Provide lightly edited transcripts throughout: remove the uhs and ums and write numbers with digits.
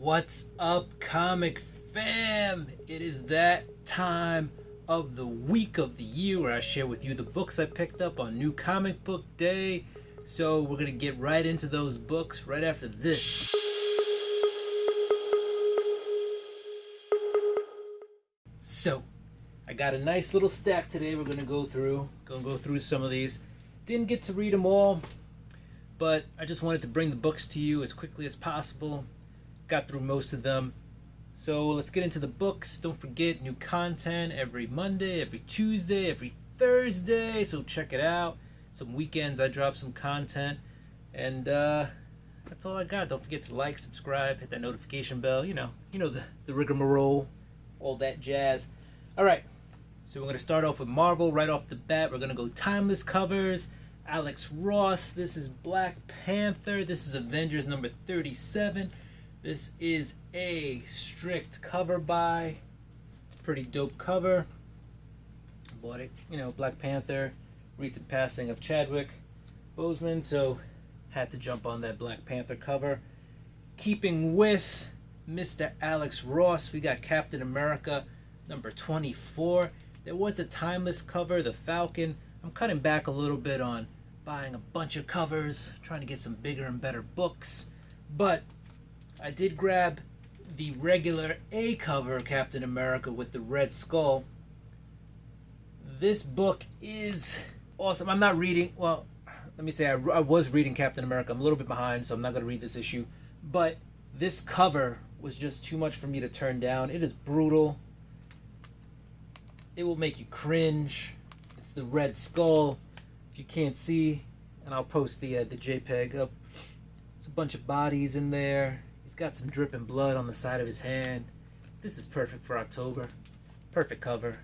What's up, comic fam? It is that time of the week of the year where I share with you the books I picked up on New Comic Book Day. So we're going to get right into those books right after this. So, I got a nice little stack today we're going to go through. Going to go through some of these. Didn't get to read them all, but I just wanted to bring the books to you as quickly as possible. Got through most of them. So let's get into the books. Don't forget, new content every Monday, every Tuesday, every Thursday. So check it out. Some weekends I drop some content. And that's all I got. Don't forget to like, subscribe, hit that notification bell. You know the rigmarole, all that jazz. Alright, so we're going to start off with Marvel right off the bat. We're going to go timeless covers. Alex Ross. This is Black Panther. This is Avengers number 37. This is a strict cover buy. Pretty dope cover. Bought it, Black Panther. Recent passing of Chadwick Boseman, so had to jump on that Black Panther cover. Keeping with Mr. Alex Ross, we got Captain America number 24. There was a timeless cover, the Falcon. I'm cutting back a little bit on buying a bunch of covers, trying to get some bigger and better books. But I did grab the regular A cover Captain America with the red skull. This book is awesome. I'm not reading, well, let me say I was reading Captain America. I'm a little bit behind, so I'm not going to read this issue. But this cover was just too much for me to turn down. It is brutal. It will make you cringe. It's the red skull. If you can't see, and I'll post the JPEG up. It's a bunch of bodies in there. He's got some dripping blood on the side of his hand. This is perfect for October. Perfect cover.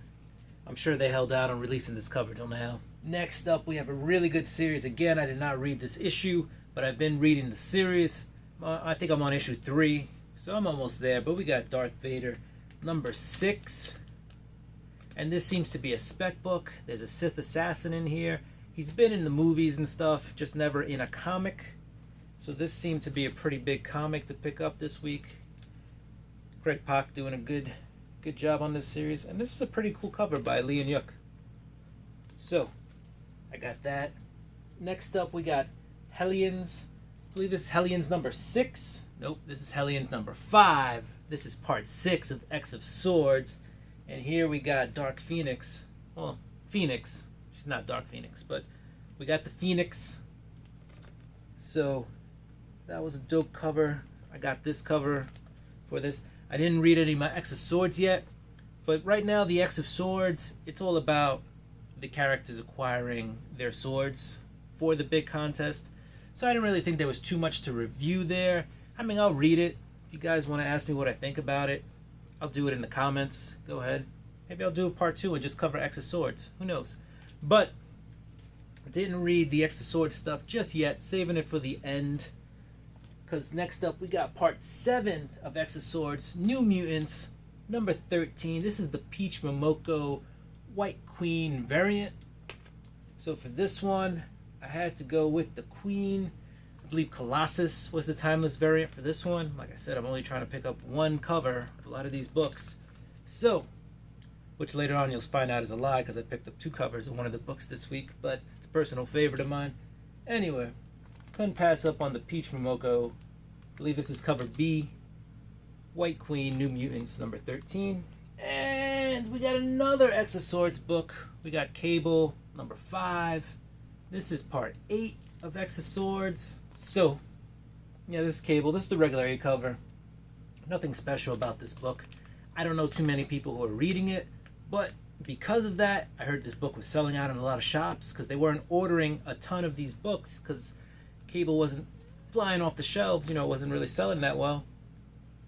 I'm sure they held out on releasing this cover till now. Next up, we have a really good series. Again, I did not read this issue, but I've been reading the series. I think I'm on issue 3, so I'm almost there. But we got Darth Vader number 6. And this seems to be a spec book. There's a Sith assassin in here. He's been in the movies and stuff, just never in a comic. So this seemed to be a pretty big comic to pick up this week. Greg Pak doing a good job on this series. And this is a pretty cool cover by Lee and Yuk. So, I got that. Next up, we got Hellions. I believe this is Hellions number 6. Nope, this is Hellions number 5. This is part 6 of X of Swords. And here we got Dark Phoenix. Well, Phoenix. She's not Dark Phoenix, but we got the Phoenix. So, that was a dope cover. I got this cover for this. I didn't read any of my X of Swords yet, but right now the X of Swords, it's all about the characters acquiring their swords for the big contest. So I didn't really think there was too much to review there. I mean, I'll read it. If you guys want to ask me what I think about it, I'll do it in the comments. Go ahead. Maybe I'll do a part 2 and just cover X of Swords. Who knows? But I didn't read the X of Swords stuff just yet, saving it for the end. Because next up we got part 7 of X of Swords, New Mutants, number 13. This is the Peach Momoko White Queen variant. So for this one, I had to go with the Queen. I believe Colossus was the timeless variant for this one. Like I said, I'm only trying to pick up one cover of a lot of these books. So, which later on you'll find out is a lie because I picked up 2 covers of one of the books this week, but it's a personal favorite of mine. Anyway, couldn't pass up on the Peach Momoko. I believe this is cover B. White Queen, New Mutants, number 13. And we got another X of Swords book. We got Cable, number 5. This is part 8 of X of Swords. So, yeah, this is Cable. This is the regular A cover. Nothing special about this book. I don't know too many people who are reading it, but because of that, I heard this book was selling out in a lot of shops because they weren't ordering a ton of these books because Cable wasn't flying off the shelves, it wasn't really selling that well.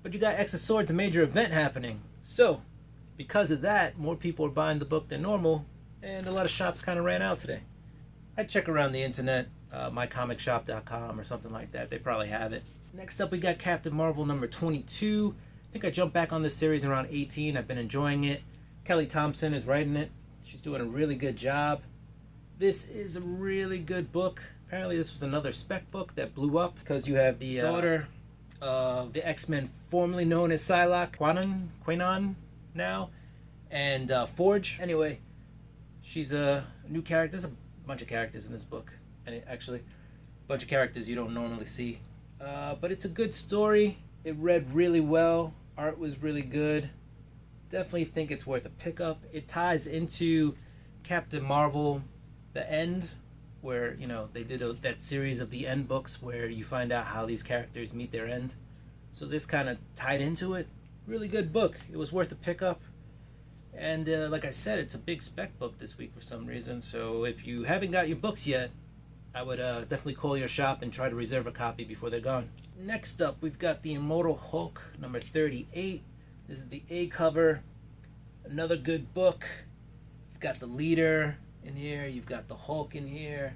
But you got X of Swords, a major event happening. So, because of that, more people are buying the book than normal, and a lot of shops kind of ran out today. I'd check around the internet, mycomicshop.com or something like that. They probably have it. Next up, we got Captain Marvel number 22. I think I jumped back on this series around 18. I've been enjoying it. Kelly Thompson is writing it. She's doing a really good job. This is a really good book. Apparently this was another spec book that blew up because you have the daughter the X-Men formerly known as Psylocke, Quanon now, and Forge. Anyway, she's a new character. There's a bunch of characters in this book, and actually, a bunch of characters you don't normally see. But it's a good story. It read really well. Art was really good. Definitely think it's worth a pickup. It ties into Captain Marvel, The End, where, you know, they did that series of the End books where you find out how these characters meet their end. So this kind of tied into it. Really good book. It was worth a pickup. And like I said, it's a big spec book this week for some reason. So if you haven't got your books yet, I would definitely call your shop and try to reserve a copy before they're gone. Next up, we've got the Immortal Hulk, number 38. This is the A cover. Another good book. You've got the leader in here. You've got the Hulk in here.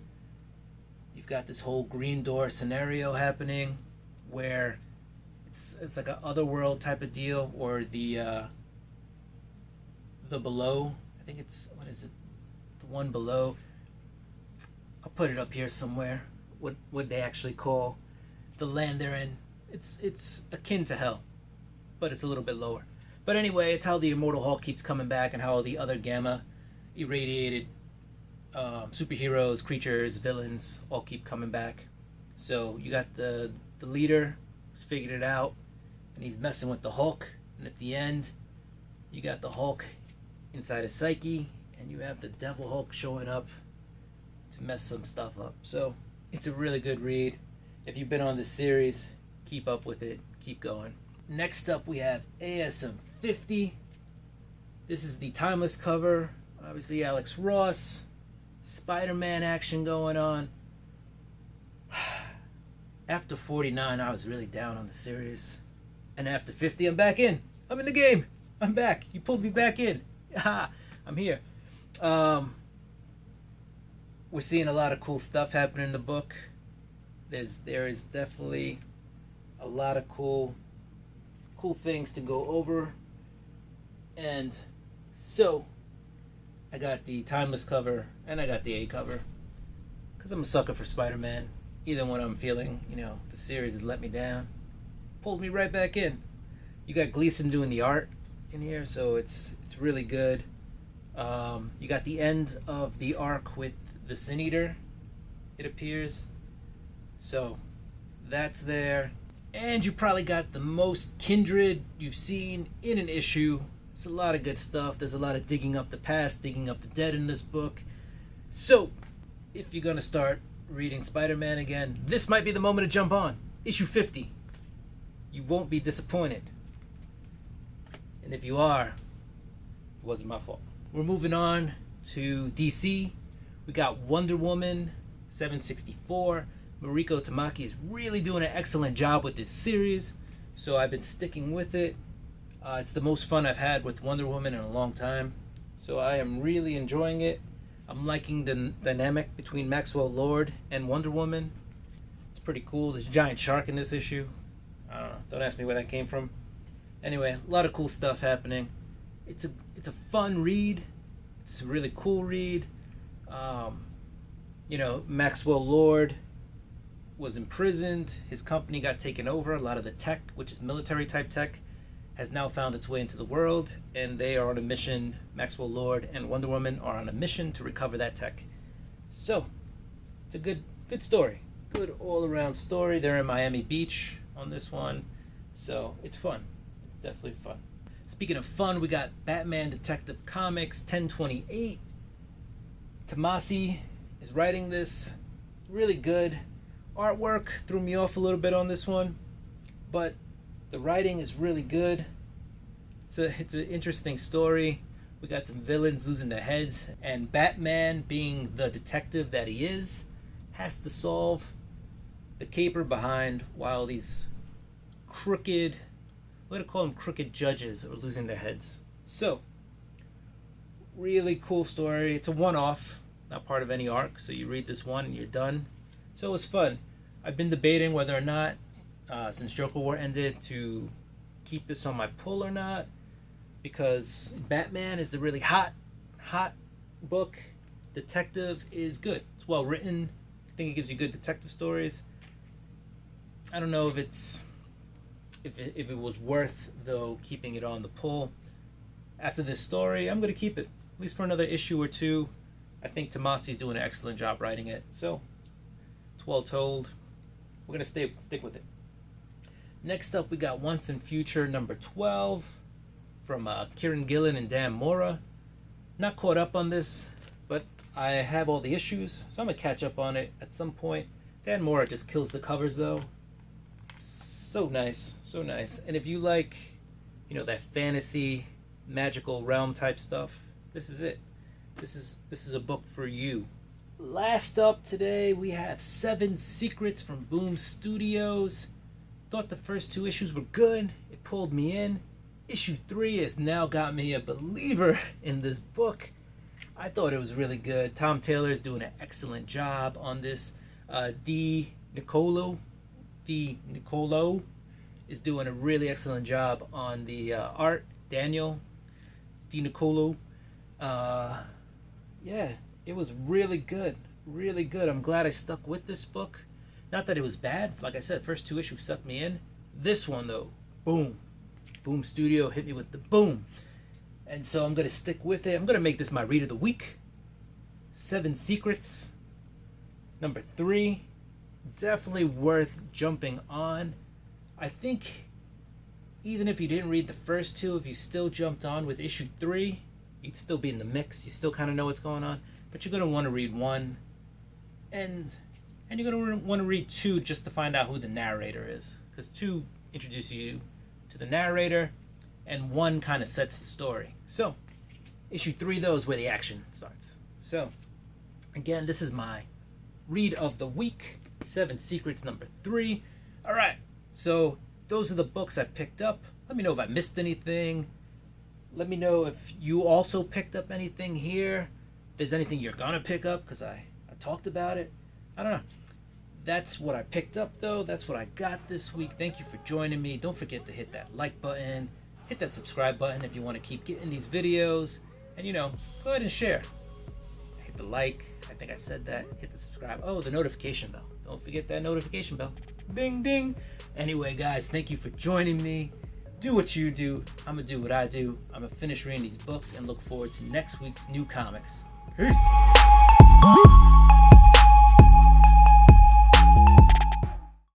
You've got this whole Green Door scenario happening where it's like an otherworld type of deal, or the below. I think it's, what is it? The one below. I'll put it up here somewhere. What they actually call the land they're in. It's akin to hell, but it's a little bit lower. But anyway, it's how the Immortal Hulk keeps coming back, and how the other gamma irradiated superheroes, creatures, villains all keep coming back. So you got the leader who's figured it out, and he's messing with the Hulk. And at the end, you got the Hulk inside his psyche, and you have the Devil Hulk showing up to mess some stuff up. So it's a really good read. If you've been on this series, keep up with it. Keep going. Next up, we have ASM 50. This is the Timeless cover. Obviously, Alex Ross. Spider-Man action going on. After 49, I was really down on the series. And after 50, I'm back in. I'm in the game. I'm back. You pulled me back in. I'm here. We're seeing a lot of cool stuff happen in the book. There is definitely a lot of cool things to go over. And so I got the Timeless cover and I got the A cover because I'm a sucker for Spider-Man. Even when I'm feeling, the series has let me down, pulled me right back in. You got Gleason doing the art in here, so it's really good. You got the end of the arc with the Sin Eater, it appears. So that's there. And you probably got the most kindred you've seen in an issue. It's a lot of good stuff. There's a lot of digging up the past, digging up the dead in this book. So if you're going to start reading Spider-Man again, this might be the moment to jump on. Issue 50. You won't be disappointed. And if you are, it wasn't my fault. We're moving on to DC. We got Wonder Woman 764. Mariko Tamaki is really doing an excellent job with this series, so I've been sticking with it. It's the most fun I've had with Wonder Woman in a long time, so I am really enjoying it. I'm liking the dynamic between Maxwell Lord and Wonder Woman. It's pretty cool. There's a giant shark in this issue. I don't know. Don't ask me where that came from. Anyway, a lot of cool stuff happening. It's a fun read. It's a really cool read. Maxwell Lord was imprisoned. His company got taken over. A lot of the tech, which is military type tech, has now found its way into the world, and they are on a mission. Maxwell Lord and Wonder Woman are on a mission to recover that tech. So it's a good story. Good all-around story. They're in Miami Beach on this one, so it's fun. It's definitely fun. Speaking of fun, we got Batman Detective Comics 1028. Tomasi is writing this. Really good. Artwork threw me off a little bit on this one, but the writing is really good. It's an interesting story. We got some villains losing their heads, and Batman, being the detective that he is, has to solve the caper behind while these crooked, we're gonna call them crooked judges, are losing their heads. So, really cool story. It's a one-off, not part of any arc, so you read this one and you're done. So it was fun. I've been debating whether or not, since Joker War ended, to keep this on my pull or not, because Batman is the really hot book. Detective is good. It's well written. I think it gives you good detective stories. I don't know if it's if it was worth, though, keeping it on the pull. After this story, I'm going to keep it, at least for another issue or two. I think Tomasi's doing an excellent job writing it, so it's well told. We're going to stick with it. Next up, we got Once and Future number 12 from Kieran Gillen and Dan Mora. Not caught up on this, but I have all the issues, so I'm going to catch up on it at some point. Dan Mora just kills the covers, though. So nice, so nice. And if you like, that fantasy, magical realm type stuff, this is it. This is a book for you. Last up today, we have 7 Secrets from Boom Studios. Thought the first 2 issues were good. It pulled me in. Issue 3 has now got me a believer in this book. I thought it was really good. Tom Taylor is doing an excellent job on this. D. Nicolo is doing a really excellent job on the art. Daniel D. Nicolo. Yeah, it was really good. Really good. I'm glad I stuck with this book. Not that it was bad. Like I said, first 2 issues sucked me in. This one, though, boom. Boom Studio hit me with the boom. And so I'm going to stick with it. I'm going to make this my read of the week. 7 Secrets. Number 3. Definitely worth jumping on. I think even if you didn't read the first 2, if you still jumped on with issue 3, you'd still be in the mix. You still kind of know what's going on. But you're going to want to read 1. And you're going to want to read 2 just to find out who the narrator is. Because 2 introduces you to the narrator, and 1 kind of sets the story. So, issue 3, though, is where the action starts. So, again, this is my read of the week. 7 Secrets number 3. All right. So, those are the books I picked up. Let me know if I missed anything. Let me know if you also picked up anything here. If there's anything you're going to pick up, because I talked about it. I don't know. That's what I picked up, though. That's what I got this week. Thank you for joining me. Don't forget to hit that like button. Hit that subscribe button if you want to keep getting these videos. And, go ahead and share. Hit the like. I think I said that. Hit the subscribe. Oh, the notification bell. Don't forget that notification bell. Ding, ding. Anyway, guys, thank you for joining me. Do what you do. I'm going to do what I do. I'm going to finish reading these books and look forward to next week's new comics. Peace.